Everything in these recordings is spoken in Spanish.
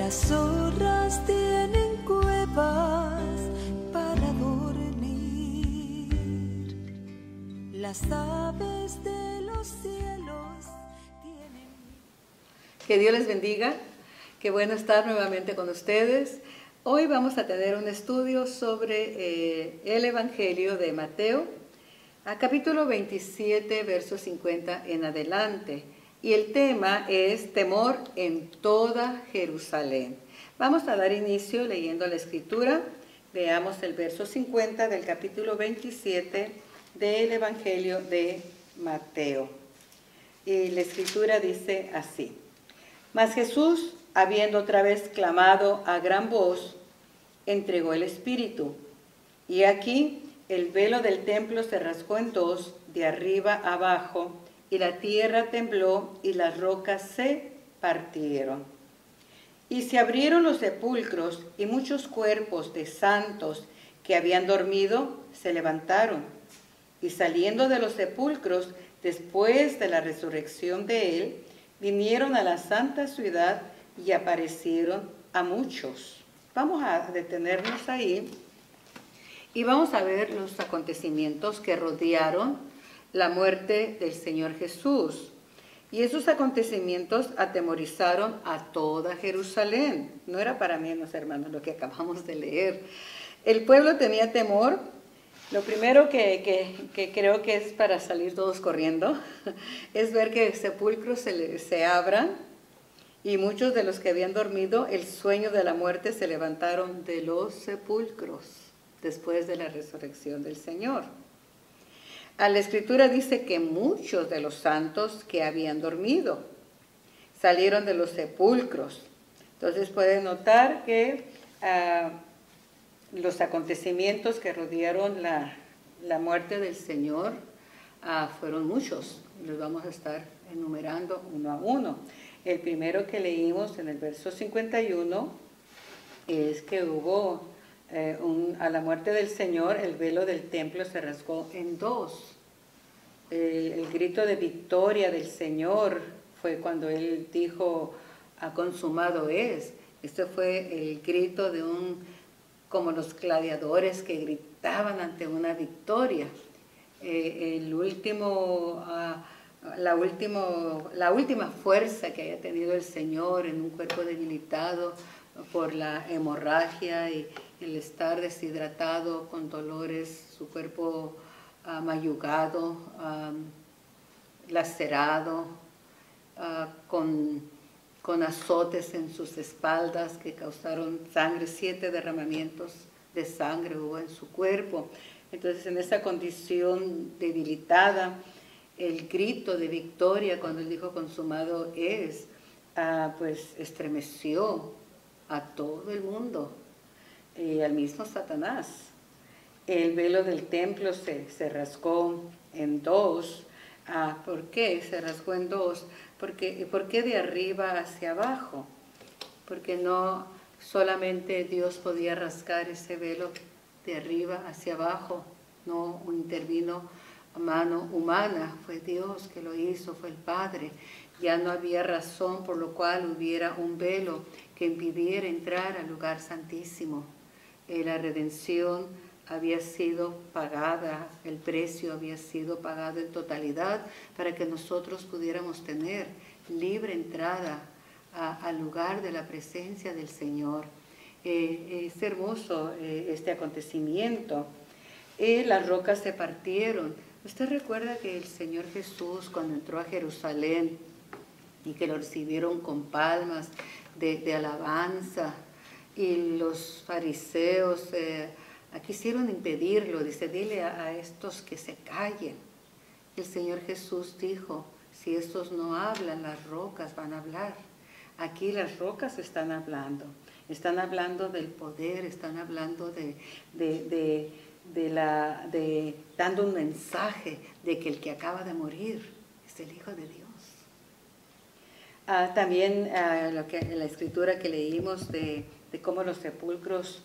Las zorras tienen cuevas para dormir, las aves de los cielos tienen... Que Dios les bendiga, qué bueno estar nuevamente con ustedes. Hoy vamos a tener un estudio sobre el Evangelio de Mateo, a capítulo 27, versos 50 en adelante. Y el tema es temor en toda Jerusalén. Vamos a dar inicio leyendo la escritura. Veamos el verso 50 del capítulo 27 del Evangelio de Mateo. Y la escritura dice así: Mas Jesús, habiendo otra vez clamado a gran voz, entregó el Espíritu. Y aquí el velo del templo se rasgó en dos, de arriba abajo, y la tierra tembló y las rocas se partieron. Y se abrieron los sepulcros, y muchos cuerpos de santos que habían dormido se levantaron. Y saliendo de los sepulcros, después de la resurrección de él, vinieron a la santa ciudad y aparecieron a muchos. Vamos a detenernos ahí y vamos a ver los acontecimientos que rodearon la muerte del Señor Jesús. Y esos acontecimientos atemorizaron a toda Jerusalén. No era para menos, hermanos, lo que acabamos de leer. El pueblo tenía temor. Lo primero que creo que es para salir todos corriendo es ver que sepulcros se abran, y muchos de los que habían dormido el sueño de la muerte se levantaron de los sepulcros después de la resurrección del Señor. La Escritura dice que muchos de los santos que habían dormido salieron de los sepulcros. Entonces pueden notar que los acontecimientos que rodearon la muerte del Señor fueron muchos. Los vamos a estar enumerando uno a uno. El primero que leímos en el verso 51 es que hubo... a la muerte del Señor, el velo del templo se rasgó en dos. El grito de victoria del Señor fue cuando Él dijo, consumado es. Este fue el grito de como los gladiadores que gritaban ante una victoria. La última fuerza que haya tenido el Señor en un cuerpo debilitado por la hemorragia y el estar deshidratado con dolores, su cuerpo mayugado, lacerado, con azotes en sus espaldas que causaron sangre. 7 derramamientos de sangre hubo en su cuerpo. Entonces, en esa condición debilitada, el grito de victoria cuando él dijo consumado es, pues estremeció a todo el mundo. Y al mismo Satanás. El velo del templo se rasgó en dos. ¿Por qué se rasgó en dos? ¿Por qué de arriba hacia abajo? Porque no solamente Dios podía rasgar ese velo de arriba hacia abajo, no intervino mano humana, fue Dios que lo hizo, fue el Padre. Ya no había razón por lo cual hubiera un velo que impidiera entrar al lugar santísimo. La redención había sido pagada, el precio había sido pagado en totalidad para que nosotros pudiéramos tener libre entrada al lugar de la presencia del Señor. Es hermoso este acontecimiento. Las rocas se partieron. Usted recuerda que el Señor Jesús, cuando entró a Jerusalén y que lo recibieron con palmas de alabanza, y los fariseos quisieron impedirlo, dice, dile a estos que se callen. El Señor Jesús dijo, si estos no hablan, las rocas van a hablar. Aquí las rocas están hablando del poder, están hablando dando un mensaje de que el que acaba de morir es el Hijo de Dios. También la escritura que leímos de cómo los sepulcros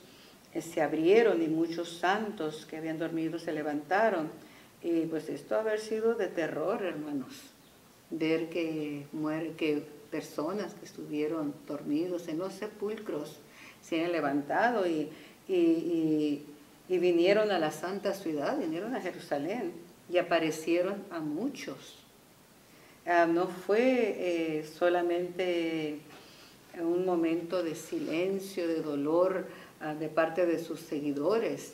se abrieron y muchos santos que habían dormido se levantaron. Y pues esto haber sido de terror, hermanos. Ver que personas que estuvieron dormidos en los sepulcros se han levantado y vinieron a la santa ciudad, vinieron a Jerusalén y aparecieron a muchos. No fue solamente un momento de silencio, de dolor de parte de sus seguidores.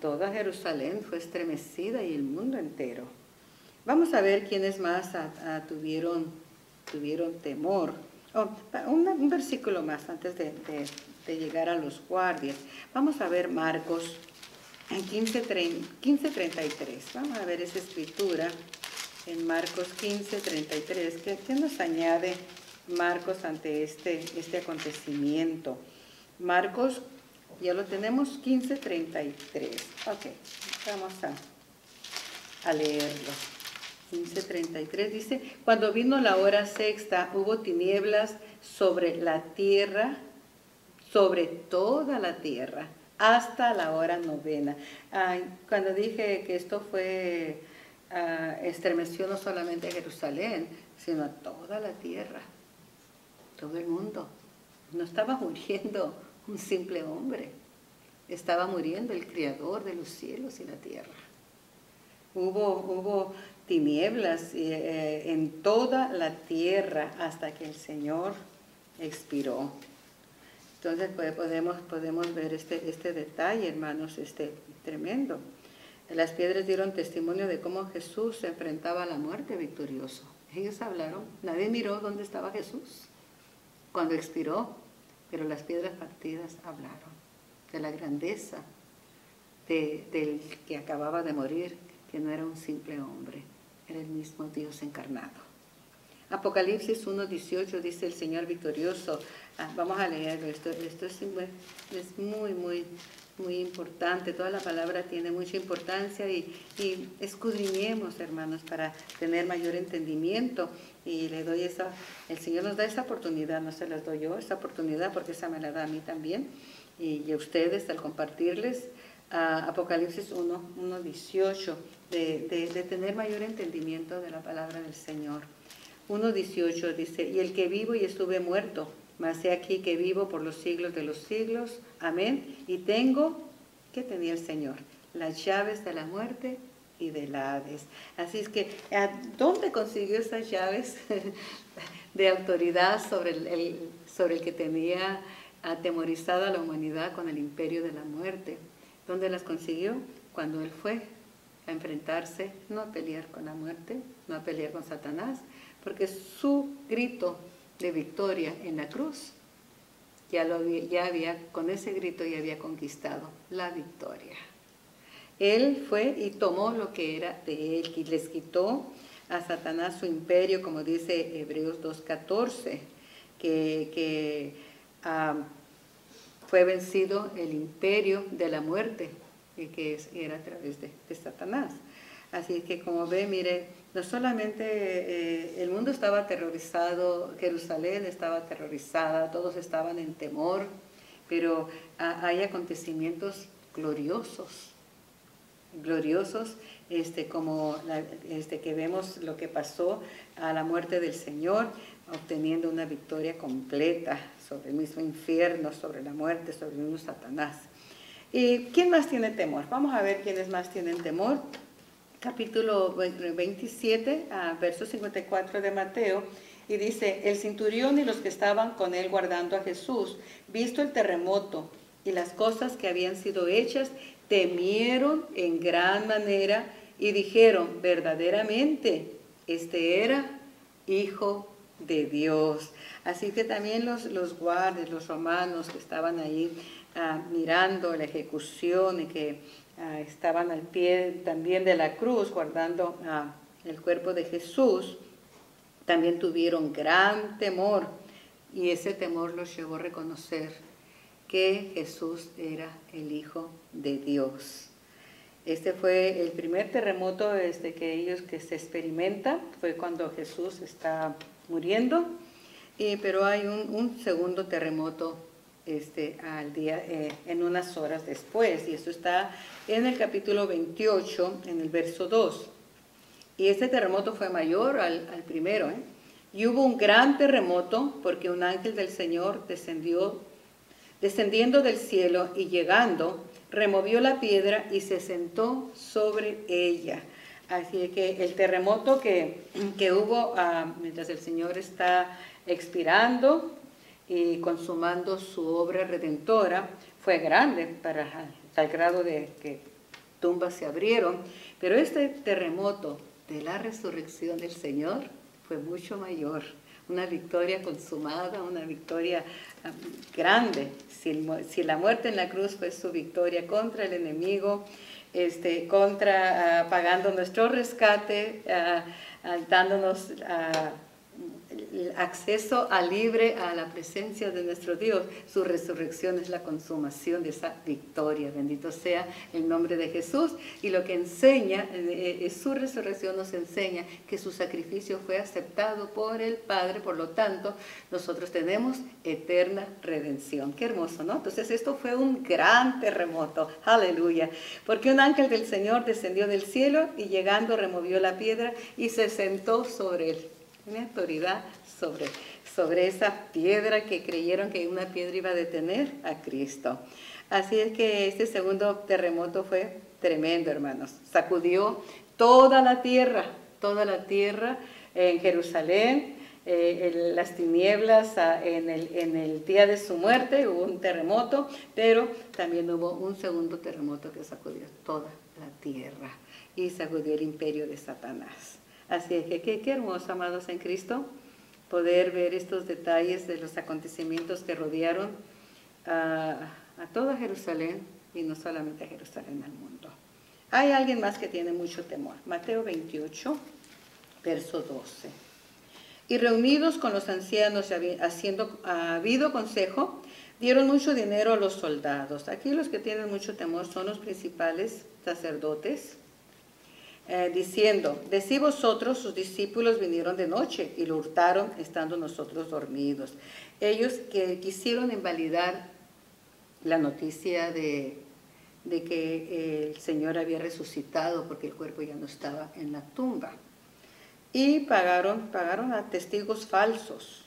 Toda Jerusalén fue estremecida y el mundo entero. Vamos a ver quiénes más tuvieron temor. Un versículo más antes de llegar a los guardias. Vamos a ver Marcos en 15:33. Vamos a ver esa escritura en Marcos 15:33. ¿Qué nos añade Marcos ante este acontecimiento? Marcos, ya lo tenemos, 15:33. Ok, vamos a leerlo. 15:33 dice: cuando vino la hora sexta, hubo tinieblas sobre la tierra, sobre toda la tierra, hasta la hora novena. Cuando dije que esto estremeció no solamente a Jerusalén, sino a toda la tierra, todo el mundo. No estaba muriendo un simple hombre, estaba muriendo el Creador de los cielos y la tierra. Hubo tinieblas en toda la tierra hasta que el Señor expiró. Entonces podemos ver este detalle, hermanos, tremendo. Las piedras dieron testimonio de cómo Jesús se enfrentaba a la muerte victorioso. Ellos hablaron, nadie miró dónde estaba Jesús cuando expiró, pero las piedras partidas hablaron de la grandeza del que acababa de morir, que no era un simple hombre, era el mismo Dios encarnado. Apocalipsis 1:18 dice el Señor victorioso. Vamos a leerlo, esto es muy importante. Toda la palabra tiene mucha importancia y escudriñemos, hermanos, para tener mayor entendimiento. Y el Señor nos da esa oportunidad, no se las doy yo, esa oportunidad, porque esa me la da a mí también. Y a ustedes, al compartirles Apocalipsis 1:18, de tener mayor entendimiento de la palabra del Señor. 1:18 dice: y el que vivo y estuve muerto, mas he aquí que vivo por los siglos de los siglos. Amén. Y tengo, ¿qué tenía el Señor? Las llaves de la muerte y del Hades. Así es que, ¿dónde consiguió esas llaves de autoridad sobre el que tenía atemorizada la humanidad con el imperio de la muerte? ¿Dónde las consiguió? Cuando Él fue a enfrentarse, no a pelear con la muerte, no a pelear con Satanás, porque su grito de victoria en la cruz, con ese grito ya había conquistado la victoria. Él fue y tomó lo que era de Él y les quitó a Satanás su imperio, como dice Hebreos 2:14, que fue vencido el imperio de la muerte, que era a través de Satanás. Así que, como ve, mire, no solamente el mundo estaba aterrorizado, Jerusalén estaba aterrorizada, todos estaban en temor, pero hay acontecimientos gloriosos, como que vemos lo que pasó a la muerte del Señor, obteniendo una victoria completa sobre el mismo infierno, sobre la muerte, sobre el mismo Satanás. ¿Y quién más tiene temor? Vamos a ver quiénes más tienen temor. Capítulo 27, verso 54 de Mateo, y dice: el centurión y los que estaban con él guardando a Jesús, visto el terremoto y las cosas que habían sido hechas, temieron en gran manera y dijeron: verdaderamente, este era Hijo de Dios. Así que también los guardias, los romanos que estaban ahí mirando la ejecución y que estaban al pie también de la cruz guardando el cuerpo de Jesús, también tuvieron gran temor, y ese temor los llevó a reconocer que Jesús era el Hijo de Dios. Este fue el primer terremoto que se experimenta, fue cuando Jesús está muriendo, pero hay un segundo terremoto al día, en unas horas después, y eso está en el capítulo 28, en el verso 2. Y este terremoto fue mayor al primero, Y hubo un gran terremoto porque un ángel del Señor descendiendo del cielo y llegando, removió la piedra y se sentó sobre ella. Así que el terremoto que hubo mientras el Señor está expirando y consumando su obra redentora fue grande para tal grado de que tumbas se abrieron. Pero este terremoto de la resurrección del Señor fue mucho mayor. Una victoria consumada, una victoria grande. Si la muerte en la cruz fue su victoria contra el enemigo, pagando nuestro rescate, dándonos acceso libre a la presencia de nuestro Dios. Su resurrección es la consumación de esa victoria. Bendito sea el nombre de Jesús. Y lo que enseña, su resurrección nos enseña que su sacrificio fue aceptado por el Padre. Por lo tanto, nosotros tenemos eterna redención. Qué hermoso, ¿no? Entonces, esto fue un gran terremoto. Aleluya. Porque un ángel del Señor descendió del cielo y llegando removió la piedra y se sentó sobre él. Tiene autoridad sobre esa piedra que creyeron que una piedra iba a detener a Cristo. Así es que este segundo terremoto fue tremendo, hermanos. Sacudió toda la tierra en Jerusalén. Las tinieblas en el día de su muerte hubo un terremoto, pero también hubo un segundo terremoto que sacudió toda la tierra y sacudió el imperio de Satanás. Así es que qué hermoso, amados en Cristo, poder ver estos detalles de los acontecimientos que rodearon a toda Jerusalén y no solamente a Jerusalén, al mundo. Hay alguien más que tiene mucho temor. Mateo 28, verso 12. Y reunidos con los ancianos, habido consejo, dieron mucho dinero a los soldados. Aquí los que tienen mucho temor son los principales sacerdotes, diciendo, decí vosotros, sus discípulos vinieron de noche y lo hurtaron estando nosotros dormidos. Ellos que quisieron invalidar la noticia de que el Señor había resucitado porque el cuerpo ya no estaba en la tumba. Y pagaron a testigos falsos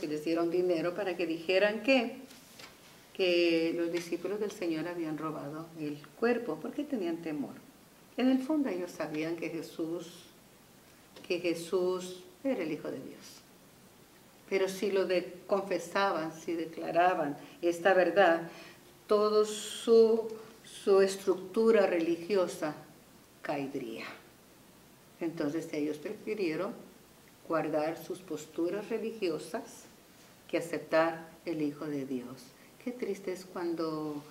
y les dieron dinero para que dijeran que los discípulos del Señor habían robado el cuerpo porque tenían temor. En el fondo ellos sabían que Jesús era el Hijo de Dios. Pero si lo confesaban, si declaraban esta verdad, toda su estructura religiosa caería. Entonces ellos prefirieron guardar sus posturas religiosas que aceptar el Hijo de Dios. Qué triste es cuando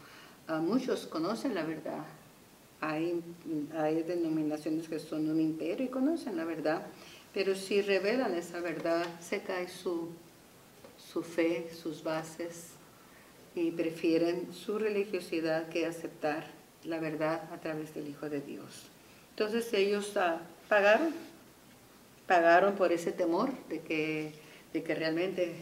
muchos conocen la verdad. Hay denominaciones que son un imperio y conocen la verdad, pero si revelan esa verdad, se cae su fe, sus bases, y prefieren su religiosidad que aceptar la verdad a través del Hijo de Dios. Entonces ellos pagaron por ese temor de que realmente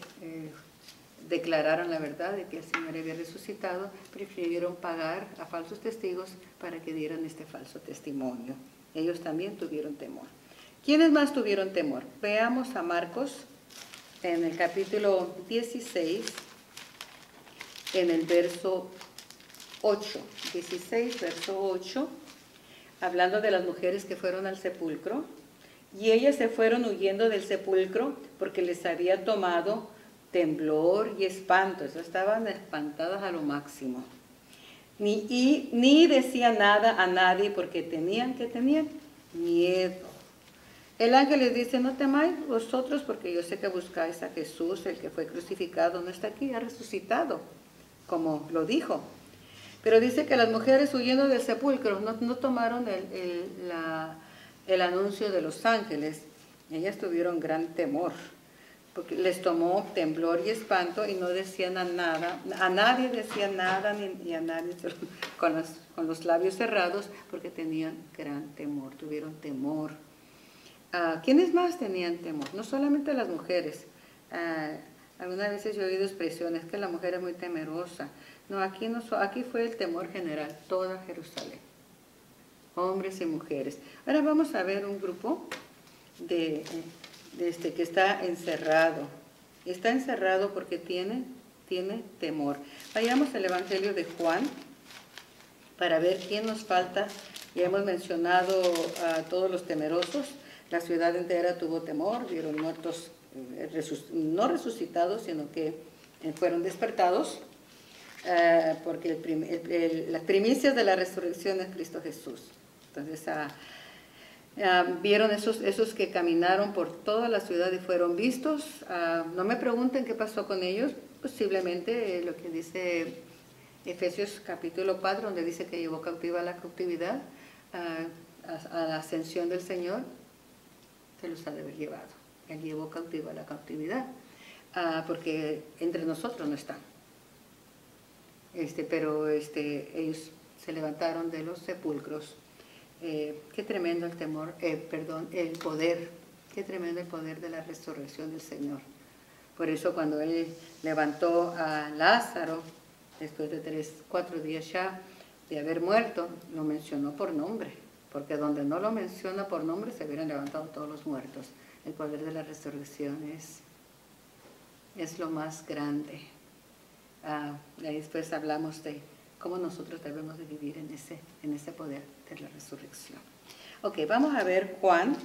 declararon la verdad de que el Señor había resucitado, prefirieron pagar a falsos testigos para que dieran este falso testimonio. Ellos también tuvieron temor. ¿Quiénes más tuvieron temor? Veamos a Marcos en el capítulo 16, en el verso 8. 16, verso 8, hablando de las mujeres que fueron al sepulcro. Y ellas se fueron huyendo del sepulcro porque les había tomado temblor y espanto. Estaban espantadas a lo máximo. Ni decían nada a nadie porque tenían miedo. El ángel les dice, no temáis vosotros porque yo sé que buscáis a Jesús, el que fue crucificado, no está aquí, ha resucitado, como lo dijo. Pero dice que las mujeres huyendo del sepulcro no tomaron el anuncio de los ángeles. Ellas tuvieron gran temor, porque les tomó temblor y espanto y no decían nada, a nadie decían nada, ni a nadie con los labios cerrados, porque tenían gran temor, tuvieron temor. ¿Quiénes más tenían temor? No solamente las mujeres. Algunas veces yo he oído expresiones que la mujer es muy temerosa. No, aquí fue el temor general, toda Jerusalén, hombres y mujeres. Ahora vamos a ver un grupo de que está encerrado. Está encerrado porque tiene temor. Vayamos al Evangelio de Juan para ver quién nos falta. Ya hemos mencionado a todos los temerosos. La ciudad entera tuvo temor, vieron muertos no resucitados, sino que fueron despertados, porque las primicias de la resurrección es Cristo Jesús. Entonces, vieron esos que caminaron por toda la ciudad y fueron vistos. No me pregunten qué pasó con ellos, posiblemente lo que dice Efesios capítulo 4, donde dice que llevó cautiva la cautividad, a la ascensión del Señor, se los ha de haber llevado. Él llevó cautiva la cautividad, porque entre nosotros no están. Pero ellos se levantaron de los sepulcros. Qué tremendo el poder, qué tremendo el poder de la resurrección del Señor. Por eso cuando Él levantó a Lázaro, después de 4 días ya de haber muerto, lo mencionó por nombre, porque donde no lo menciona por nombre se hubieran levantado todos los muertos. El poder de la resurrección es lo más grande. Y después hablamos de cómo nosotros debemos de vivir en ese poder de la resurrección. Ok, vamos a ver Juan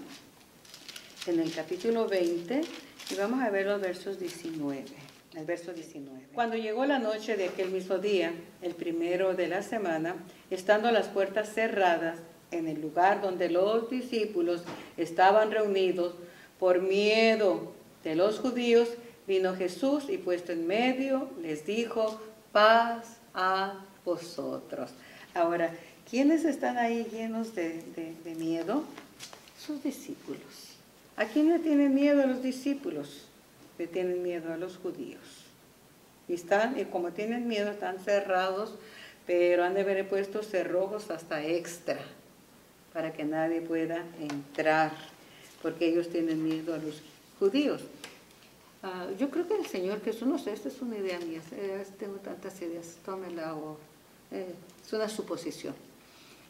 en el capítulo 20 y vamos a ver los versos 19. El verso 19. Cuando llegó la noche de aquel mismo día, el primero de la semana, estando las puertas cerradas en el lugar donde los discípulos estaban reunidos, por miedo de los judíos, vino Jesús y puesto en medio les dijo: paz a vosotros. Ahora, ¿quiénes están ahí llenos de miedo? Sus discípulos. ¿A quién le tienen miedo a los discípulos? Le tienen miedo a los judíos. Y como tienen miedo, están cerrados, pero han de haber puesto cerrojos hasta extra para que nadie pueda entrar, porque ellos tienen miedo a los judíos. Yo creo que el Señor Jesús, no sé, esta es una idea mía, tengo tantas ideas, tómela o es una suposición.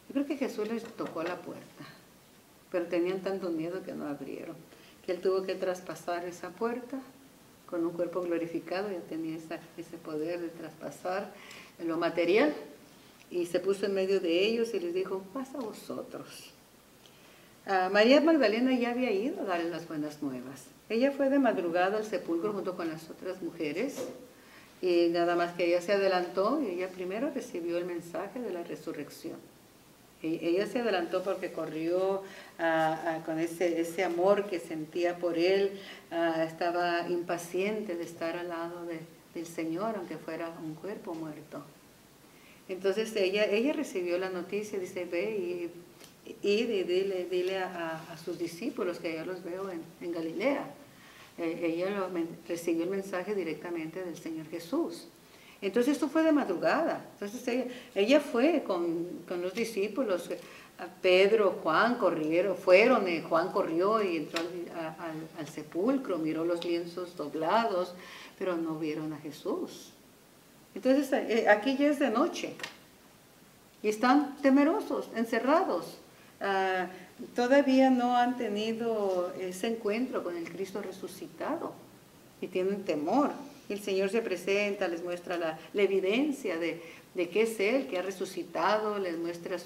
Yo creo que Jesús les tocó la puerta, pero tenían tanto miedo que no abrieron, que Él tuvo que traspasar esa puerta con un cuerpo glorificado, ya tenía ese poder de traspasar lo material, y se puso en medio de ellos y les dijo: paz a vosotros. María Magdalena ya había ido a darles las buenas nuevas. Ella fue de madrugada al sepulcro junto con las otras mujeres, y nada más que ella se adelantó y ella primero recibió el mensaje de la resurrección. Ella se adelantó porque corrió con ese amor que sentía por Él, estaba impaciente de estar al lado del Señor, aunque fuera un cuerpo muerto. Entonces ella recibió la noticia, dice: ve y dile a sus discípulos que ya los veo en Galilea. Ella recibió el mensaje directamente del Señor Jesús. Entonces esto fue de madrugada. Entonces ella fue con los discípulos. Pedro, Juan fueron, Juan corrió y entró al sepulcro, miró los lienzos doblados, pero no vieron a Jesús. Entonces aquí ya es de noche y están temerosos, encerrados. Todavía no han tenido ese encuentro con el Cristo resucitado y tienen temor. El Señor se presenta, les muestra la evidencia de que es Él, que ha resucitado, les muestra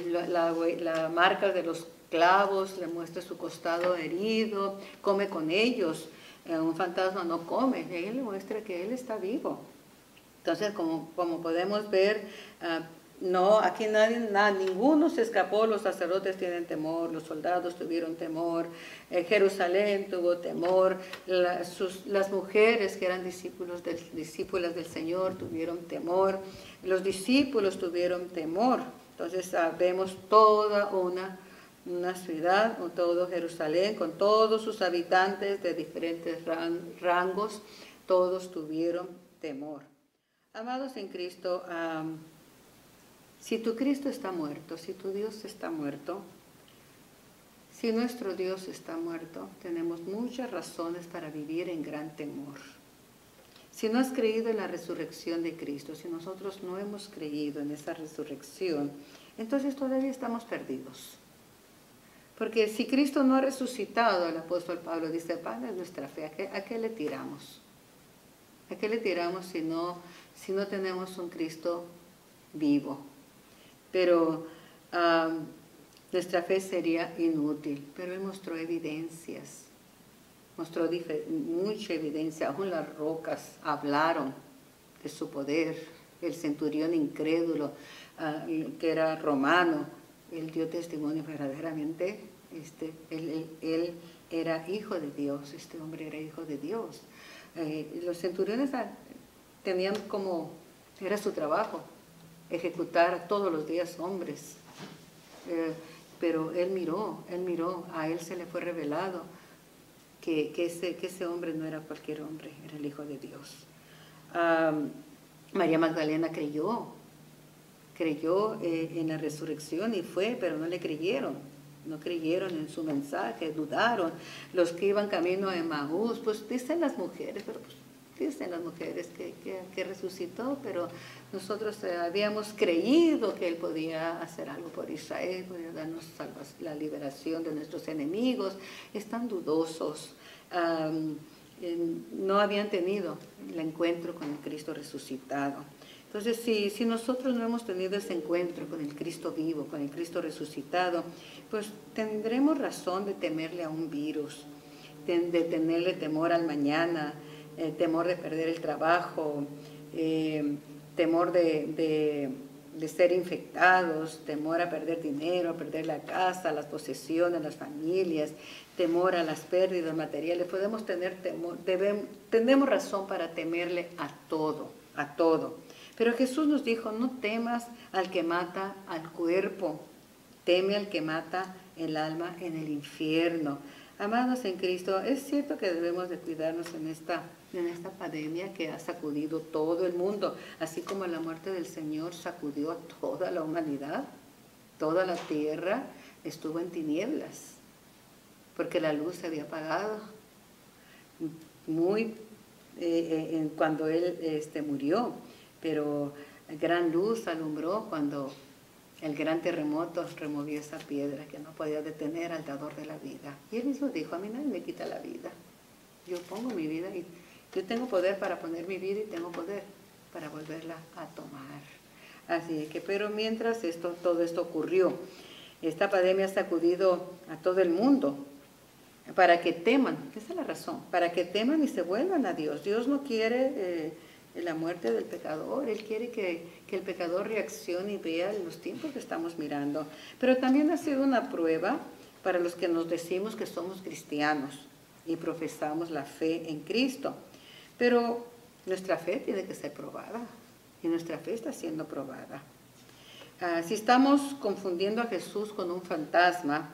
la marca de los clavos, les muestra su costado herido, come con ellos. Un fantasma no come, Él le muestra que Él está vivo. Entonces, como podemos ver, no, aquí ninguno se escapó. Los sacerdotes tienen temor, los soldados tuvieron temor, Jerusalén tuvo temor, las mujeres que eran discípulas del Señor tuvieron temor, los discípulos tuvieron temor. Entonces vemos toda una ciudad, todo Jerusalén, con todos sus habitantes de diferentes rangos, todos tuvieron temor. Amados en Cristo, si tu Cristo está muerto, si tu Dios está muerto, si nuestro Dios está muerto, tenemos muchas razones para vivir en gran temor. Si no has creído en la resurrección de Cristo, si nosotros no hemos creído en esa resurrección, entonces todavía estamos perdidos. Porque si Cristo no ha resucitado, el apóstol Pablo dice, Padre, es nuestra fe, ¿a qué le tiramos? ¿A qué le tiramos si no tenemos un Cristo vivo? Pero nuestra fe sería inútil, pero Él mostró evidencias, mostró mucha evidencia, aún las rocas hablaron de su poder. El centurión incrédulo, que era romano, él dio testimonio verdaderamente, él era hijo de Dios, este hombre era hijo de Dios. Los centuriones tenían era su trabajo, ejecutar todos los días hombres, pero él miró, a él se le fue revelado que ese hombre no era cualquier hombre, era el Hijo de Dios. María Magdalena creyó en la resurrección y fue, pero no le creyeron. No creyeron en su mensaje, dudaron. Los que iban camino a Emaús, pues dicen las mujeres, que resucitó, pero nosotros habíamos creído que Él podía hacer algo por Israel, podía darnos la liberación de nuestros enemigos. Están dudosos. No habían tenido el encuentro con el Cristo resucitado. Entonces, si nosotros no hemos tenido ese encuentro con el Cristo vivo, con el Cristo resucitado, pues tendremos razón de temerle a un virus, de tenerle temor al mañana, temor de perder el trabajo, temor de ser infectados, temor a perder dinero, a perder la casa, las posesiones, las familias, temor a las pérdidas materiales. Podemos tener temor, tenemos razón para temerle a todo. Pero Jesús nos dijo, no temas al que mata al cuerpo, teme al que mata el alma en el infierno. Amados en Cristo, es cierto que debemos de cuidarnos en esta pandemia que ha sacudido todo el mundo, así como la muerte del Señor sacudió a toda la humanidad. Toda la tierra estuvo en tinieblas, porque la luz se había apagado cuando Él murió, pero gran luz alumbró cuando el gran terremoto removió esa piedra que no podía detener al dador de la vida. Y Él mismo dijo, a mí nadie me quita la vida. Yo pongo mi vida y yo tengo poder para poner mi vida y tengo poder para volverla a tomar. Así que, pero mientras todo esto ocurrió, esta pandemia ha sacudido a todo el mundo para que teman, esa es la razón, para que teman y se vuelvan a Dios. Dios no quiere la muerte del pecador, Él quiere que el pecador reaccione y vea los tiempos que estamos mirando. Pero también ha sido una prueba para los que nos decimos que somos cristianos y profesamos la fe en Cristo. Pero nuestra fe tiene que ser probada y nuestra fe está siendo probada. Si estamos confundiendo a Jesús con un fantasma,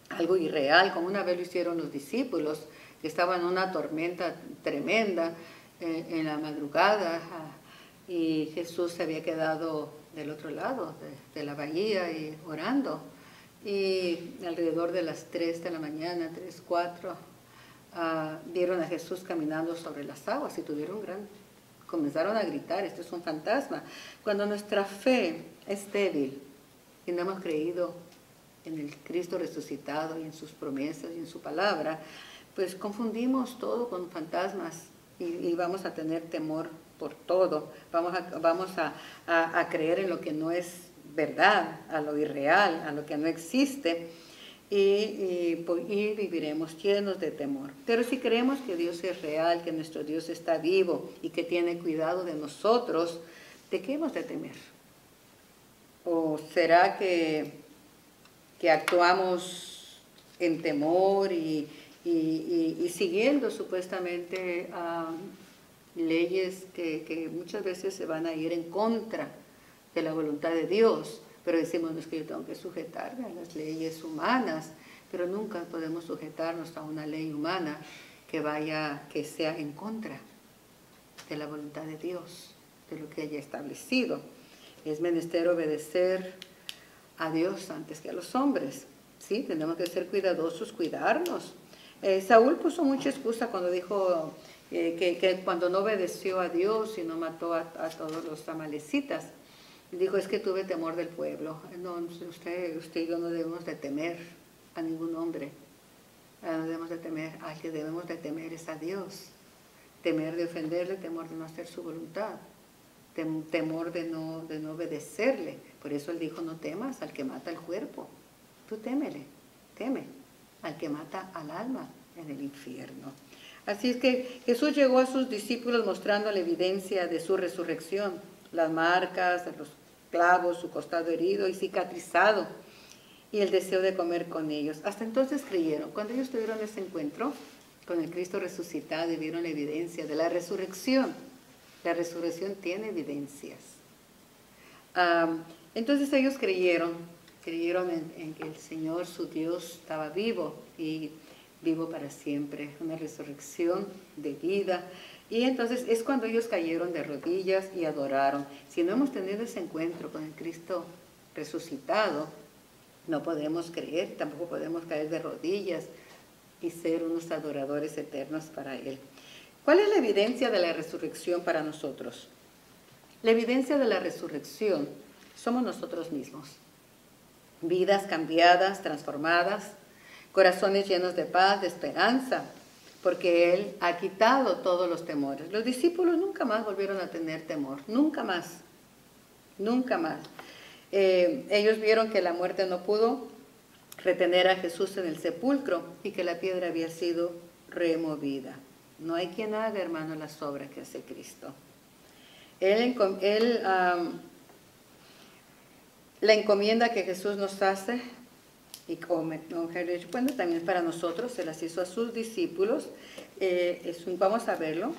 algo irreal, como una vez lo hicieron los discípulos, que estaban en una tormenta tremenda en la madrugada, y Jesús se había quedado del otro lado de la bahía y orando, y alrededor de las 3 de la mañana, 3, 4, vieron a Jesús caminando sobre las aguas y comenzaron a gritar, esto es un fantasma. Cuando nuestra fe es débil y no hemos creído en el Cristo resucitado y en sus promesas y en su palabra, pues confundimos todo con fantasmas y vamos a tener temor por todo. Vamos a creer en lo que no es verdad, a lo irreal, a lo que no existe, y viviremos llenos de temor. Pero si creemos que Dios es real, que nuestro Dios está vivo y que tiene cuidado de nosotros, ¿de qué hemos de temer? ¿O será que actuamos en temor y siguiendo supuestamente leyes que muchas veces se van a ir en contra de la voluntad de Dios? Pero decimos, no, es que yo tengo que sujetarme a las leyes humanas, pero nunca podemos sujetarnos a una ley humana que sea en contra de la voluntad de Dios, de lo que haya establecido. Es menester obedecer a Dios antes que a los hombres, ¿sí? Tenemos que ser cuidadosos, cuidarnos. Saúl puso mucha excusa cuando dijo que cuando no obedeció a Dios y no mató a todos los amalecitas. Dijo, es que tuve temor del pueblo. No, usted y yo no debemos de temer a ningún hombre. No debemos de temer, al que debemos de temer es a Dios. Temer de ofenderle, temor de no hacer su voluntad, temor de no obedecerle. Por eso él dijo, no temas al que mata el cuerpo. Tú teme al que mata al alma en el infierno. Así es que Jesús llegó a sus discípulos mostrando la evidencia de su resurrección, las marcas, los clavos, su costado herido y cicatrizado, y el deseo de comer con ellos. Hasta entonces creyeron. Cuando ellos tuvieron ese encuentro con el Cristo resucitado y vieron la evidencia de la resurrección tiene evidencias. Entonces ellos creyeron en que el Señor, su Dios, estaba vivo y vivo para siempre, una resurrección de vida. Y entonces es cuando ellos cayeron de rodillas y adoraron. Si no hemos tenido ese encuentro con el Cristo resucitado, no podemos creer, tampoco podemos caer de rodillas y ser unos adoradores eternos para Él. ¿Cuál es la evidencia de la resurrección para nosotros? La evidencia de la resurrección somos nosotros mismos. Vidas cambiadas, transformadas, corazones llenos de paz, de esperanza, porque Él ha quitado todos los temores. Los discípulos nunca más volvieron a tener temor, nunca más, nunca más. Ellos vieron que la muerte no pudo retener a Jesús en el sepulcro y que la piedra había sido removida. No hay quien haga, hermano, las obras que hace Cristo. La encomienda que Jesús nos hace, y bueno, también para nosotros, se las hizo a sus discípulos. Vamos a verlo,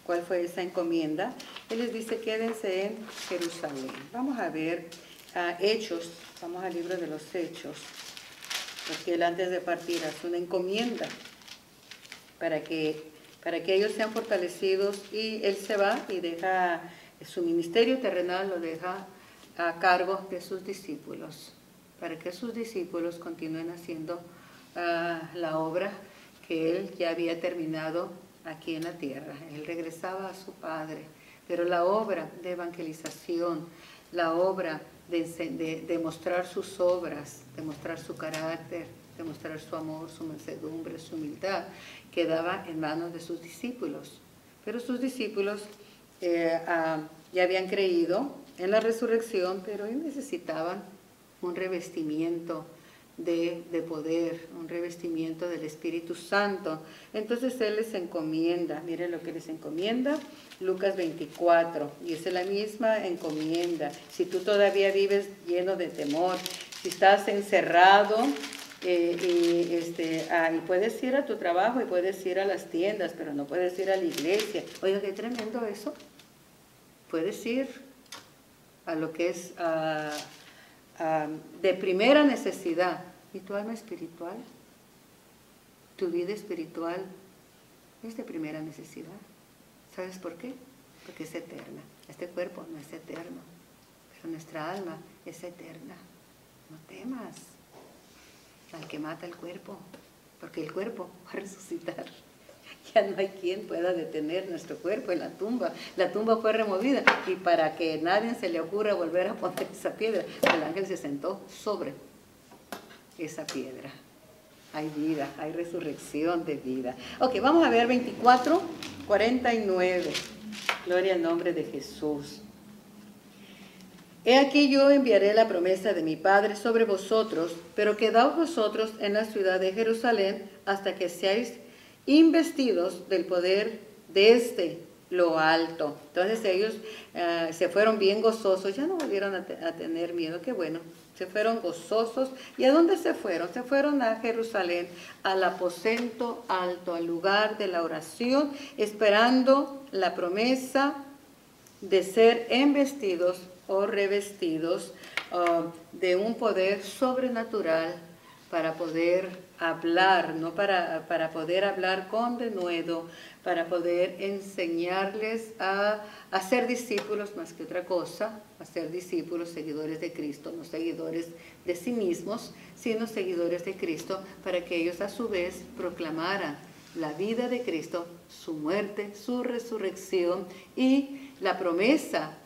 cuál fue esa encomienda. Él les dice, quédense en Jerusalén. Vamos a ver Hechos, vamos al libro de los Hechos, porque él antes de partir hace una encomienda para que ellos sean fortalecidos, y él se va y deja su ministerio terrenal, lo deja a cargo de sus discípulos, para que sus discípulos continúen haciendo la obra que él ya había terminado aquí en la tierra. Él regresaba a su Padre, pero la obra de evangelización, la obra de mostrar sus obras, de mostrar su carácter, de mostrar su amor, su mansedumbre, su humildad, quedaba en manos de sus discípulos. Pero sus discípulos ya habían creído en la resurrección, pero ellos necesitaban un revestimiento de poder, un revestimiento del Espíritu Santo. Entonces Él les encomienda, miren lo que les encomienda, Lucas 24, y es la misma encomienda. Si tú todavía vives lleno de temor, si estás encerrado, y puedes ir a tu trabajo y puedes ir a las tiendas, pero no puedes ir a la iglesia. Oiga, qué tremendo eso. Puedes ir a lo que es de primera necesidad. ¿Y tu alma espiritual? Tu vida espiritual es de primera necesidad. ¿Sabes por qué? Porque es eterna. Este cuerpo no es eterno, pero nuestra alma es eterna. No temas al que mata el cuerpo, porque el cuerpo va a resucitar. Ya no hay quien pueda detener nuestro cuerpo en la tumba. La tumba fue removida, y para que nadie se le ocurra volver a poner esa piedra, el ángel se sentó sobre esa piedra. Hay vida, hay resurrección de vida. Ok, vamos a ver 24, 49. Gloria al nombre de Jesús. He aquí yo enviaré la promesa de mi Padre sobre vosotros, pero quedaos vosotros en la ciudad de Jerusalén hasta que seáis investidos del poder desde lo alto. Entonces ellos se fueron bien gozosos, ya no volvieron a tener miedo. Qué bueno, se fueron gozosos. ¿Y a dónde se fueron? Se fueron a Jerusalén, al aposento alto, al lugar de la oración, esperando la promesa de ser embestidos o revestidos de un poder sobrenatural para poder hablar, no para poder hablar con denuedo, para poder enseñarles a ser discípulos más que otra cosa, a ser discípulos, seguidores de Cristo, no seguidores de sí mismos, sino seguidores de Cristo, para que ellos a su vez proclamaran la vida de Cristo, su muerte, su resurrección y la promesa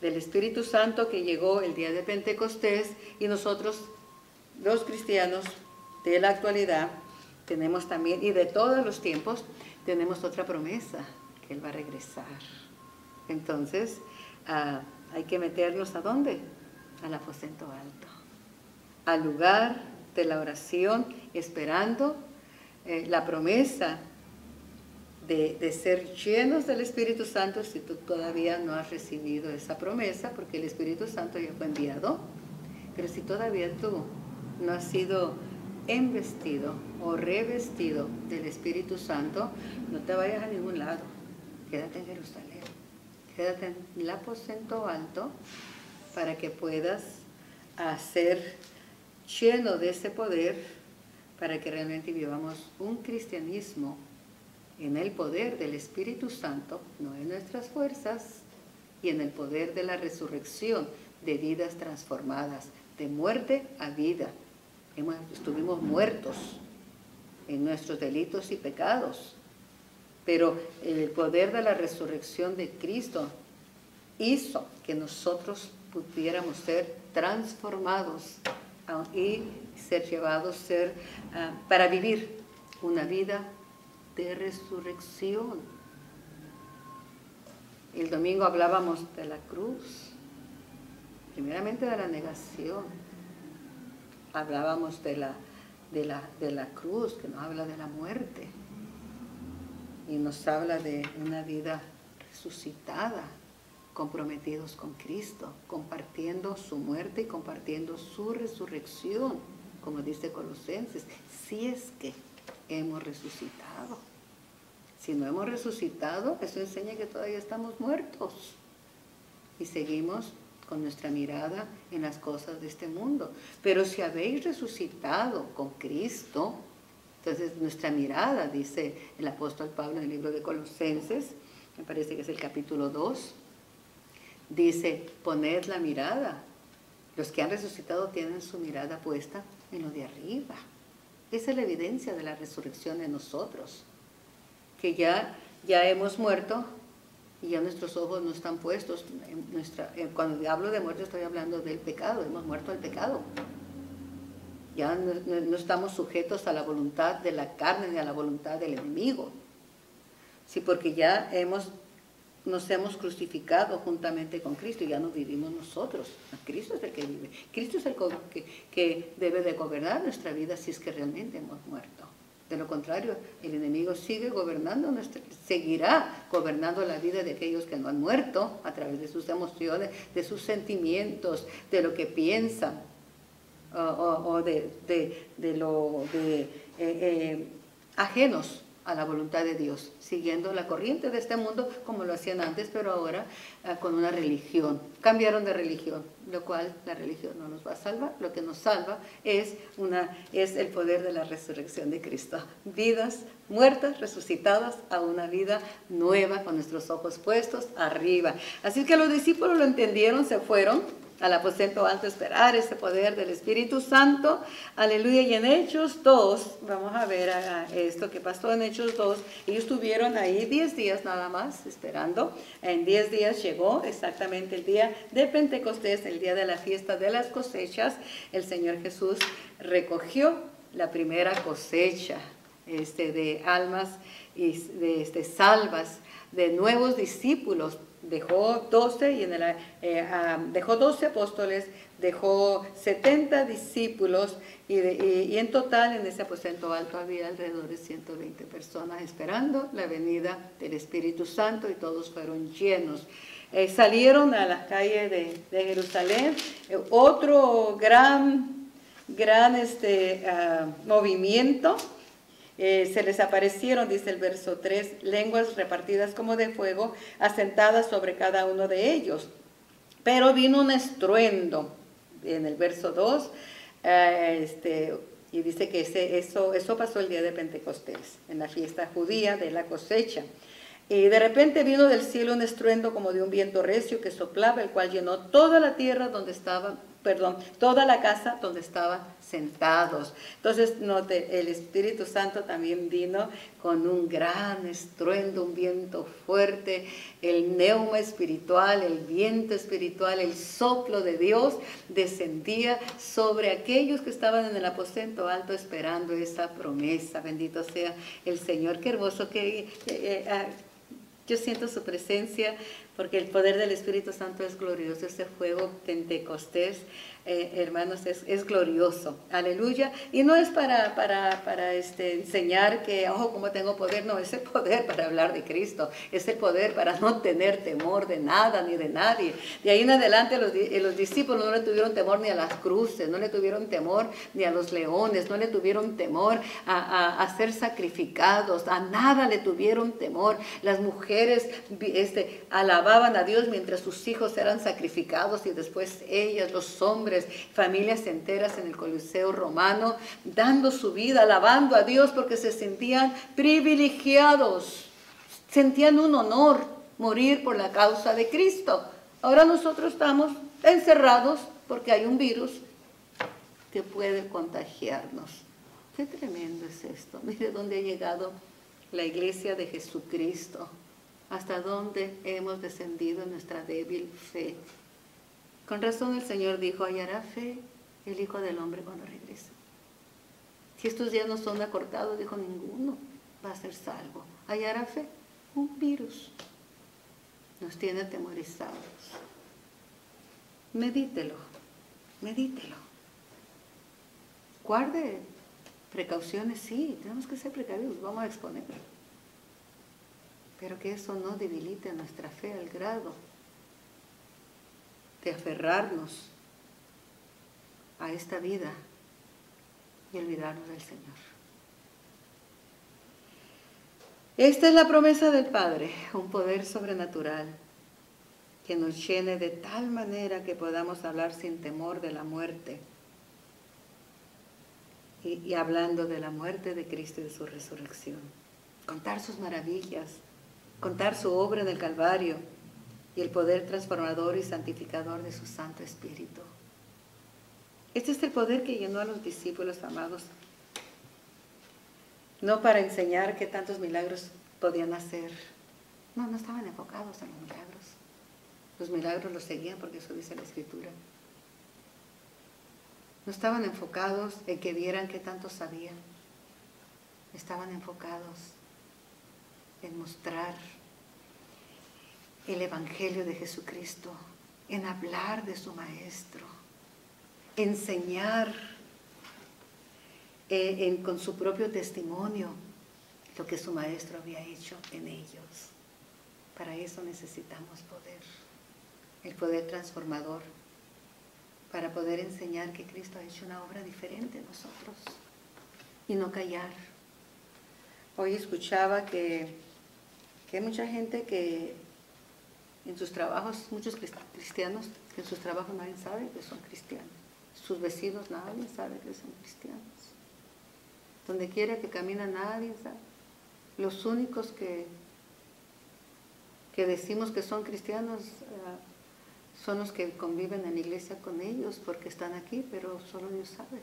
del Espíritu Santo que llegó el día de Pentecostés, y nosotros, los cristianos, de la actualidad, tenemos también, y de todos los tiempos, tenemos otra promesa, que Él va a regresar. Entonces, hay que meternos ¿a dónde? Al aposento alto, al lugar de la oración, esperando la promesa de ser llenos del Espíritu Santo si tú todavía no has recibido esa promesa, porque el Espíritu Santo ya fue enviado. Pero si todavía tú no has sido embestido o revestido del Espíritu Santo, no te vayas a ningún lado. Quédate en Jerusalén, quédate en el aposento alto para que puedas ser lleno de ese poder, para que realmente vivamos un cristianismo en el poder del Espíritu Santo, no en nuestras fuerzas, y en el poder de la resurrección de vidas transformadas, de muerte a vida. Estuvimos muertos en nuestros delitos y pecados, pero el poder de la resurrección de Cristo hizo que nosotros pudiéramos ser transformados y ser llevados para vivir una vida de resurrección. El domingo hablábamos de la cruz, primeramente de la negación. Hablábamos de la cruz, que nos habla de la muerte, y nos habla de una vida resucitada, comprometidos con Cristo, compartiendo su muerte y compartiendo su resurrección, como dice Colosenses, si es que hemos resucitado. Si no hemos resucitado, eso enseña que todavía estamos muertos y seguimos con nuestra mirada en las cosas de este mundo. Pero si habéis resucitado con Cristo, entonces nuestra mirada, dice el apóstol Pablo en el libro de Colosenses, me parece que es el capítulo 2, dice, poned la mirada. Los que han resucitado tienen su mirada puesta en lo de arriba. Esa es la evidencia de la resurrección en nosotros, que ya hemos muerto y ya nuestros ojos no están puestos. Cuando hablo de muerte estoy hablando del pecado, hemos muerto al pecado. Ya no estamos sujetos a la voluntad de la carne ni a la voluntad del enemigo. Sí, porque ya nos hemos crucificado juntamente con Cristo y ya no vivimos nosotros. Cristo es el que vive. Cristo es el que debe de gobernar nuestra vida si es que realmente hemos muerto. De lo contrario, el enemigo sigue gobernando, seguirá gobernando la vida de aquellos que no han muerto a través de sus emociones, de sus sentimientos, de lo que piensan o ajenos a la voluntad de Dios, siguiendo la corriente de este mundo como lo hacían antes, pero ahora con una religión. Cambiaron de religión, lo cual la religión no nos va a salvar. Lo que nos salva es el poder de la resurrección de Cristo. Vidas muertas, resucitadas a una vida nueva, con nuestros ojos puestos arriba. Así que los discípulos lo entendieron, se fueron al aposento alto a esperar ese poder del Espíritu Santo. Aleluya. Y en Hechos 2, vamos a ver esto que pasó en Hechos 2. Ellos estuvieron ahí 10 días nada más esperando. En 10 días llegó exactamente el día de Pentecostés, el día de la fiesta de las cosechas. El Señor Jesús recogió la primera cosecha de almas y de salvas, de nuevos discípulos. Dejó 12 dejó 12 apóstoles, dejó 70 discípulos y en total en ese aposento alto había alrededor de 120 personas esperando la venida del Espíritu Santo y todos fueron llenos. Salieron a las calles de Jerusalén, otro gran movimiento. Se les aparecieron, dice el verso 3, lenguas repartidas como de fuego, asentadas sobre cada uno de ellos. Pero vino un estruendo, en el verso 2, y dice que eso pasó el día de Pentecostés, en la fiesta judía de la cosecha. Y de repente vino del cielo un estruendo como de un viento recio que soplaba, el cual llenó toda la tierra donde estaban toda la casa donde estaban sentados. Entonces, note, el Espíritu Santo también vino con un gran estruendo, un viento fuerte, el neuma espiritual, el viento espiritual, el soplo de Dios descendía sobre aquellos que estaban en el aposento alto esperando esa promesa. Bendito sea el Señor. Qué hermoso que yo siento su presencia, porque el poder del Espíritu Santo es glorioso. Ese fuego Pentecostés, hermanos, es glorioso. Aleluya. Y no es para enseñar que, ojo, como tengo poder. No, es el poder para hablar de Cristo. Es el poder para no tener temor de nada ni de nadie. De ahí en adelante los discípulos no le tuvieron temor ni a las cruces, no le tuvieron temor ni a los leones, no le tuvieron temor a ser sacrificados, a nada le tuvieron temor. Las mujeres alababan a Dios mientras sus hijos eran sacrificados, y después ellas, los hombres, familias enteras en el Coliseo romano, dando su vida, alabando a Dios porque se sentían privilegiados, sentían un honor morir por la causa de Cristo. Ahora nosotros estamos encerrados porque hay un virus que puede contagiarnos. Qué tremendo es esto. Mire dónde ha llegado la iglesia de Jesucristo, hasta dónde hemos descendido en nuestra débil fe. Con razón el Señor dijo: hallará fe el Hijo del Hombre cuando regrese. Si estos días no son acortados, dijo, ninguno va a ser salvo. Hallará fe. Un virus nos tiene atemorizados. Medítelo, medítelo. Guarde precauciones, sí, tenemos que ser precavidos, vamos a exponerlo. Pero que eso no debilite nuestra fe al grado de aferrarnos a esta vida y olvidarnos del Señor. Esta es la promesa del Padre, un poder sobrenatural que nos llene de tal manera que podamos hablar sin temor de la muerte, y hablando de la muerte de Cristo y de su resurrección. Contar sus maravillas, contar su obra en el Calvario y el poder transformador y santificador de su Santo Espíritu. Este es el poder que llenó a los discípulos amados, no para enseñar qué tantos milagros podían hacer. No, no estaban enfocados en los milagros. Los milagros los seguían porque eso dice la Escritura. No estaban enfocados en que vieran qué tanto sabían. Estaban enfocados en mostrar el Evangelio de Jesucristo, en hablar de su Maestro, enseñar con su propio testimonio lo que su Maestro había hecho en ellos. Para eso necesitamos poder, el poder transformador, para poder enseñar que Cristo ha hecho una obra diferente en nosotros y no callar. Hoy escuchaba que hay mucha gente que en sus trabajos, muchos cristianos, que en sus trabajos nadie sabe que son cristianos. Sus vecinos nadie sabe que son cristianos. Donde quiera que camina nadie sabe. Los únicos que decimos que son cristianos son los que conviven en la iglesia con ellos, porque están aquí, pero solo Dios sabe.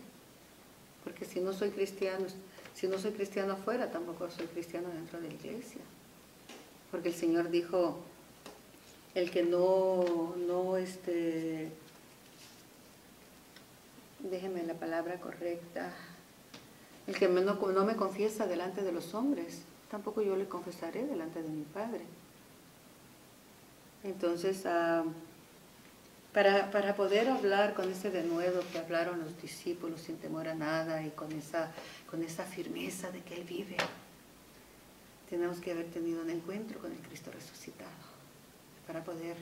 Porque si no soy cristiano afuera, tampoco soy cristiano dentro de la iglesia. Porque el Señor dijo, el que déjeme la palabra correcta, el que no me confiesa delante de los hombres, tampoco yo le confesaré delante de mi Padre. Entonces, para poder hablar con ese denuedo que hablaron los discípulos sin temor a nada y con esa firmeza de que Él vive, tenemos que haber tenido un encuentro con el Cristo resucitado para poder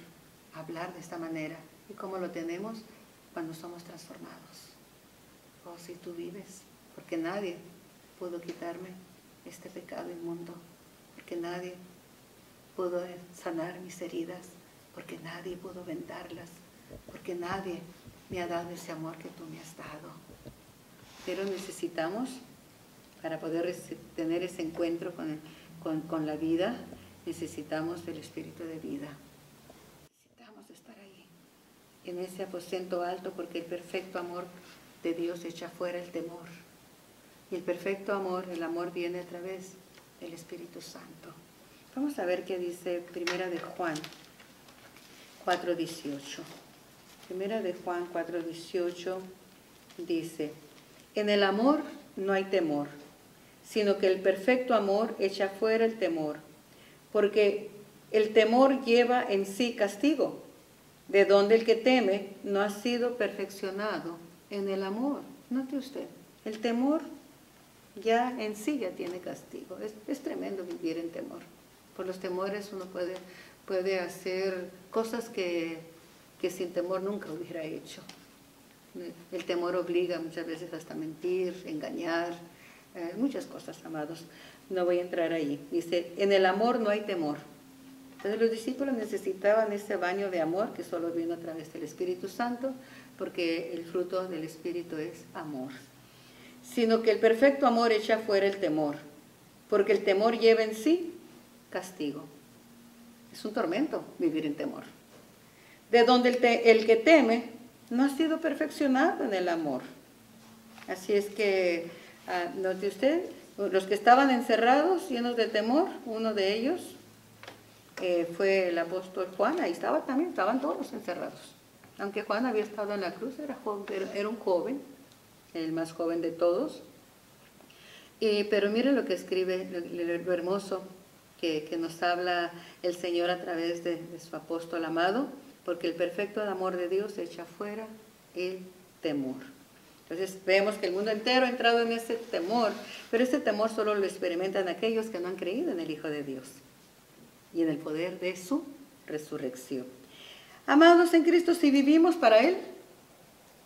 hablar de esta manera. ¿Y cómo lo tenemos? Cuando somos transformados. Oh, si tú vives, porque nadie pudo quitarme este pecado inmundo, porque nadie pudo sanar mis heridas, porque nadie pudo vendarlas, porque nadie me ha dado ese amor que tú me has dado. Pero necesitamos, para poder tener ese encuentro con la vida, necesitamos del Espíritu de vida. Necesitamos estar ahí. en ese aposento alto, porque el perfecto amor de Dios echa fuera el temor. Y el perfecto amor, el amor viene a través del Espíritu Santo. Vamos a ver qué dice Primera de Juan 4:18. Primera de Juan 4:18 dice: en el amor no hay temor, sino que el perfecto amor echa fuera el temor, porque el temor lleva en sí castigo, de donde el que teme no ha sido perfeccionado en el amor. Note usted, el temor ya en sí ya tiene castigo. Es tremendo vivir en temor. Por los temores uno puede hacer cosas que sin temor nunca hubiera hecho. El temor obliga muchas veces hasta mentir, engañar, muchas cosas, amados. No voy a entrar ahí. Dice, en el amor no hay temor. Entonces los discípulos necesitaban ese baño de amor que solo vino a través del Espíritu Santo, porque el fruto del Espíritu es amor. Sino que el perfecto amor echa fuera el temor, porque el temor lleva en sí castigo. Es un tormento vivir en temor. De donde el que teme no ha sido perfeccionado en el amor. Así es que, note usted, los que estaban encerrados, llenos de temor, uno de ellos fue el apóstol Juan. Ahí estaba también, estaban todos encerrados. Aunque Juan había estado en la cruz, era un joven, el más joven de todos. Pero miren lo que escribe, lo hermoso que nos habla el Señor a través de su apóstol amado, porque el perfecto amor de Dios echa fuera el temor. Entonces vemos que el mundo entero ha entrado en ese temor, pero ese temor solo lo experimentan aquellos que no han creído en el Hijo de Dios y en el poder de su resurrección. Amados en Cristo, si vivimos para Él,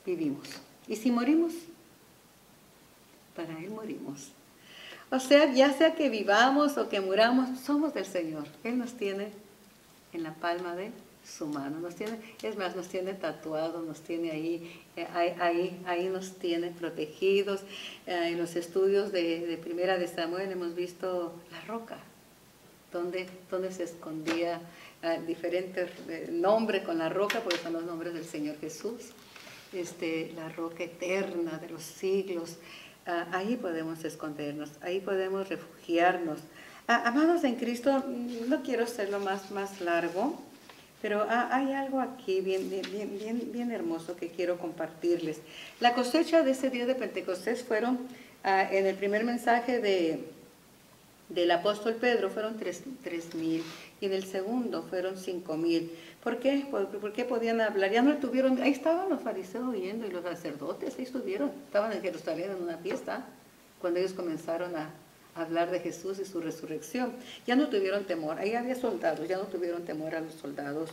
vivimos. Y si morimos, para Él morimos. O sea, ya sea que vivamos o que muramos, somos del Señor. Él nos tiene en la palma de su mano. Nos tiene tatuados, nos tiene ahí nos tiene protegidos. En los estudios de Primera de Samuel hemos visto la roca, donde se escondía diferentes nombres con la roca, porque son los nombres del Señor Jesús. La roca eterna de los siglos. Ahí podemos escondernos, ahí podemos refugiarnos. Amados en Cristo, no quiero hacerlo más largo, pero hay algo aquí bien hermoso que quiero compartirles. La cosecha de ese día de Pentecostés fueron, en el primer mensaje del apóstol Pedro, fueron 3,000, y en el segundo fueron 5,000. ¿Por qué? Porque podían hablar. Ya no tuvieron, ahí estaban los fariseos oyendo y los sacerdotes, ahí estuvieron, estaban en Jerusalén en una fiesta, cuando ellos comenzaron a hablar de Jesús y su resurrección. Ya no tuvieron temor, ahí había soldados, ya no tuvieron temor a los soldados.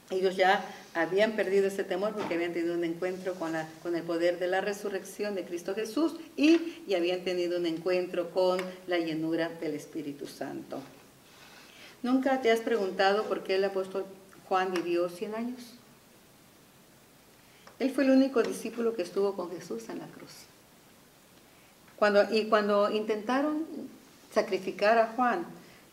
Ellos ya habían perdido ese temor porque habían tenido un encuentro con el poder de la resurrección de Cristo Jesús y habían tenido un encuentro con la llenura del Espíritu Santo. ¿Nunca te has preguntado por qué el apóstol Juan vivió 100 años? Él fue el único discípulo que estuvo con Jesús en la cruz. Cuando intentaron sacrificar a Juan,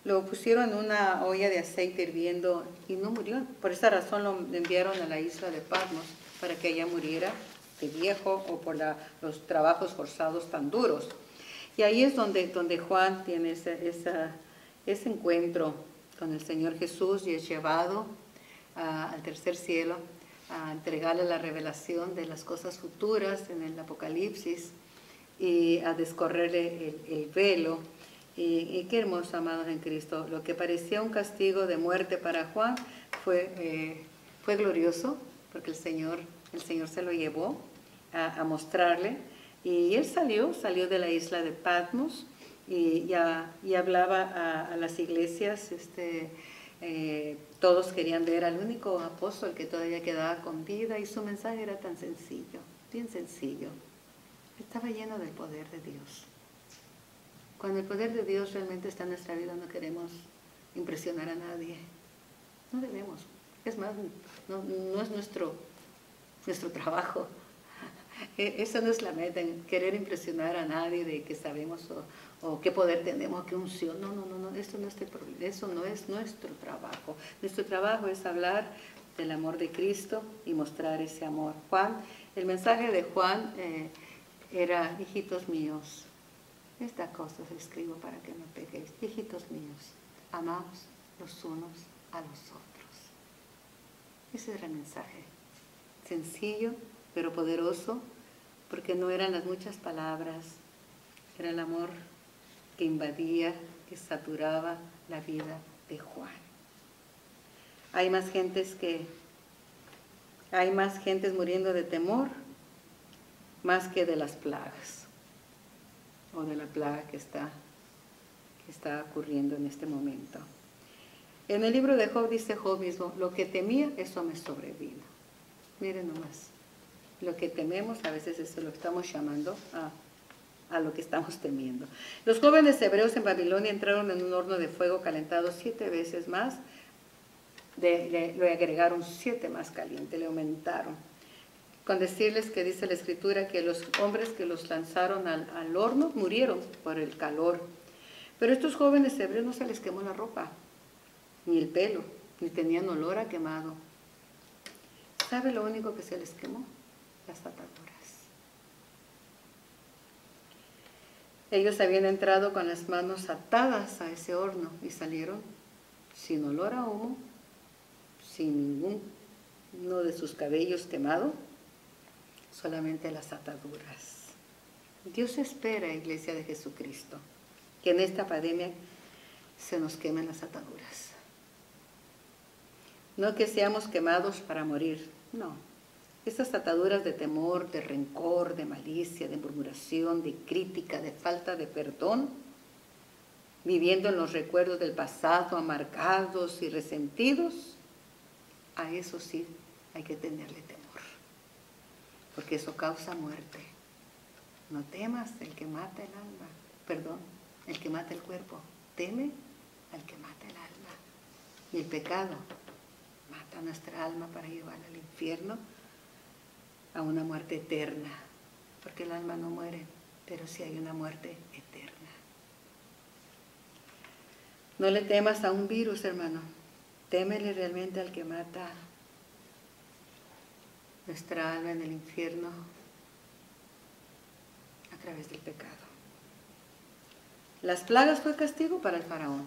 lo pusieron en una olla de aceite hirviendo y no murió. Por esa razón lo enviaron a la isla de Patmos, para que allá muriera de viejo o por los trabajos forzados tan duros. Y ahí es donde Juan tiene ese encuentro con el Señor Jesús y es llevado al tercer cielo a entregarle la revelación de las cosas futuras en el Apocalipsis y a descorrerle el velo. Y qué hermoso, amados en Cristo. Lo que parecía un castigo de muerte para Juan fue glorioso, porque el Señor se lo llevó a mostrarle. Y él salió de la isla de Patmos y hablaba a las iglesias. Todos querían ver al único apóstol que todavía quedaba con vida, y su mensaje era tan sencillo, bien sencillo. Estaba lleno del poder de Dios. Cuando el poder de Dios realmente está en nuestra vida, no queremos impresionar a nadie. No debemos. Es más, no es nuestro trabajo. Eso no es la meta, en querer impresionar a nadie de que sabemos o qué poder tenemos, qué unción. No, eso no es nuestro trabajo. Nuestro trabajo es hablar del amor de Cristo y mostrar ese amor. El mensaje de Juan era: hijitos míos, estas cosas escribo para que no pequéis. Hijitos míos, amaos los unos a los otros. Ese era el mensaje. Sencillo, pero poderoso, porque no eran las muchas palabras, era el amor que invadía, que saturaba la vida de Juan. Hay más gentes muriendo de temor más que de las plagas, o de la plaga que está ocurriendo en este momento. En el libro de Job dice Job mismo: lo que temía, eso me sobrevino. Miren nomás, lo que tememos a veces eso lo estamos llamando a lo que estamos temiendo. Los jóvenes hebreos en Babilonia entraron en un horno de fuego calentado 7 veces más, le agregaron 7 más caliente, le aumentaron. Con decirles que dice la Escritura que los hombres que los lanzaron al horno murieron por el calor. Pero estos jóvenes hebreos no se les quemó la ropa, ni el pelo, ni tenían olor a quemado. ¿Sabe lo único que se les quemó? Las ataduras. Ellos habían entrado con las manos atadas a ese horno y salieron sin olor a humo, sin ninguno de sus cabellos quemado, solamente las ataduras. Dios espera, Iglesia de Jesucristo, que en esta pandemia se nos quemen las ataduras. No que seamos quemados para morir, no. Estas ataduras de temor, de rencor, de malicia, de murmuración, de crítica, de falta de perdón, viviendo en los recuerdos del pasado, amargados y resentidos, a eso sí hay que tenerle temor, porque eso causa muerte. No temas el que mata el alma, el que mata el cuerpo, teme al que mata el alma. Y el pecado mata nuestra alma para llevarla al infierno, a una muerte eterna, porque el alma no muere, pero sí hay una muerte eterna. No le temas a un virus, hermano, témele realmente al que mata nuestra alma en el infierno a través del pecado. Las plagas fue castigo para el faraón,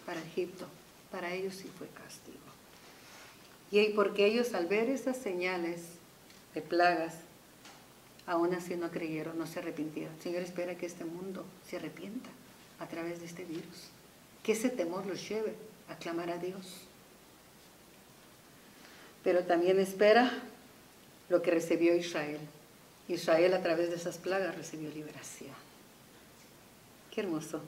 para Egipto, para ellos sí fue castigo. Y porque ellos al ver esas señales de plagas, aún así no creyeron, no se arrepintieron. El Señor espera que este mundo se arrepienta a través de este virus, que ese temor los lleve a clamar a Dios. Pero también espera lo que recibió Israel. Israel a través de esas plagas recibió liberación. Qué hermoso.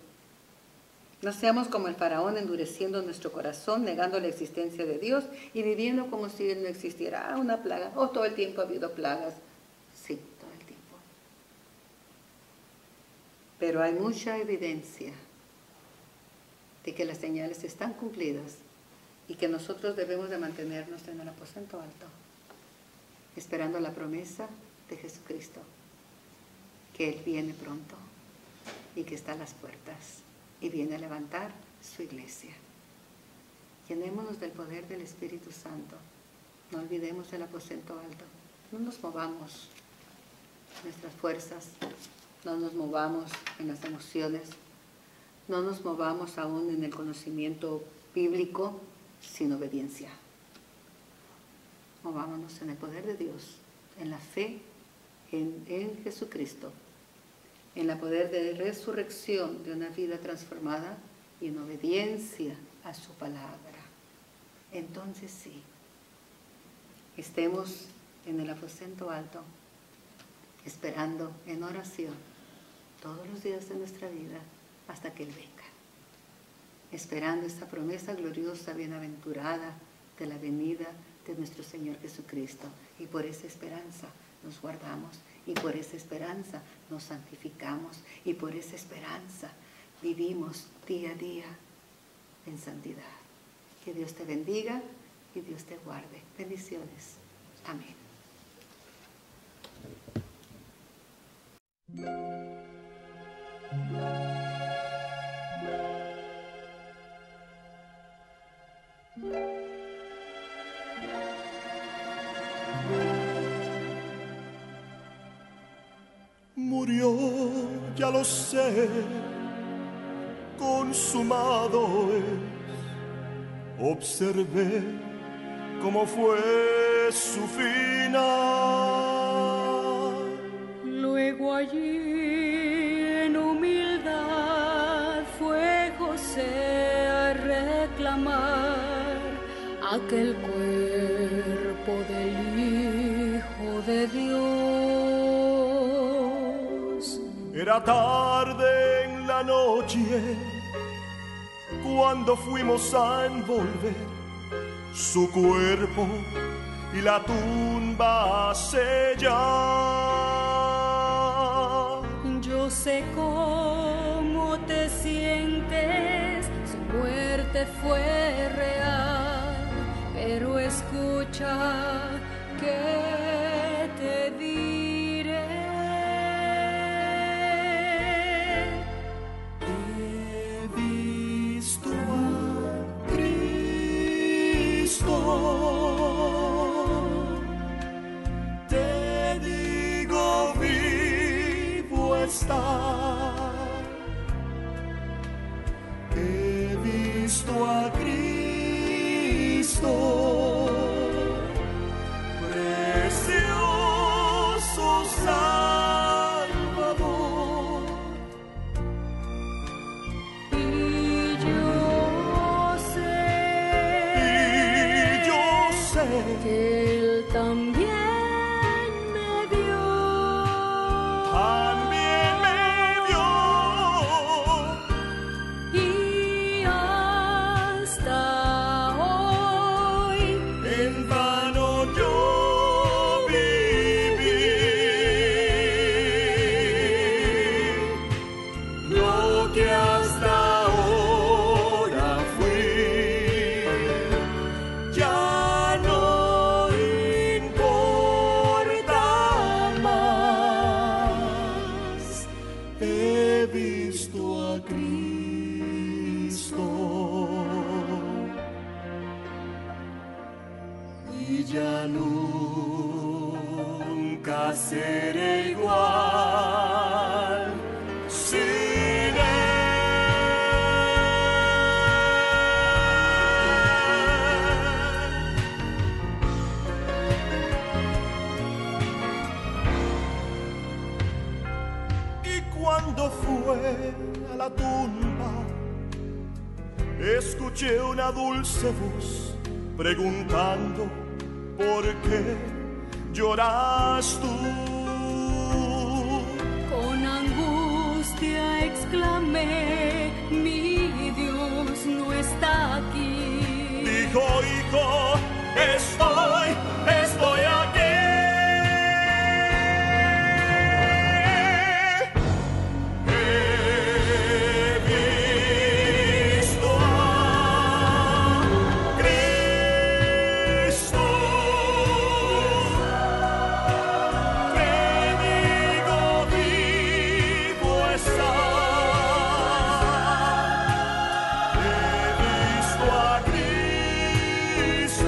No seamos como el faraón, endureciendo nuestro corazón, negando la existencia de Dios y viviendo como si Él no existiera. Una plaga. Todo el tiempo ha habido plagas. Sí, todo el tiempo. Pero hay mucha evidencia de que las señales están cumplidas y que nosotros debemos de mantenernos en el aposento alto, esperando la promesa de Jesucristo, que Él viene pronto y que está a las puertas y viene a levantar su iglesia. Llenémonos del poder del Espíritu Santo. No olvidemos el aposento alto. No nos movamos nuestras fuerzas, no nos movamos en las emociones, no nos movamos aún en el conocimiento bíblico sin obediencia. Movámonos en el poder de Dios, en la fe en Jesucristo, en el poder de resurrección de una vida transformada y en obediencia a su palabra. Entonces sí, estemos en el aposento alto, esperando en oración todos los días de nuestra vida hasta que Él venga, esperando esta promesa gloriosa, bienaventurada de la venida de nuestro Señor Jesucristo. Y por esa esperanza nos guardamos, y por esa esperanza nos santificamos, y por esa esperanza vivimos día a día en santidad. Que Dios te bendiga y Dios te guarde. Bendiciones. Amén. ya lo sé, consumado es. Observé cómo fue su final. Luego allí en humildad fue José a reclamar aquel cuerpo del Hijo de Dios. Era tarde en la noche cuando fuimos a envolver su cuerpo y la tumba a sellar. Yo sé cómo te sientes, su muerte fue real, pero escucha que te diré. He visto a Cristo, te digo vivo está. He visto a Cristo, precioso Salvador. Y yo sé que Él también me vio. También me vio. Y hasta hoy En vano yo viví. Lo que hasta ahora fui ya no importa más. He visto a Cristo y ya nunca seré igual sin él. Y cuando fue a la tumba, escuché una dulce voz preguntando por qué lloras tú. con angustia exclamé, mi Dios no está aquí. Dijo, hijo, estoy aquí. He visto a Cristo, te digo vivo está. He visto a Cristo.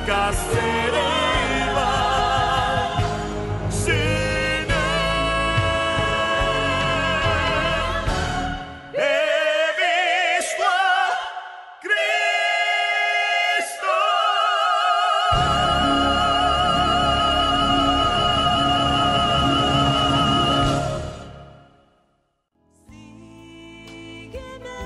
nunca seré igual sin él. He visto a Cristo. Sígueme,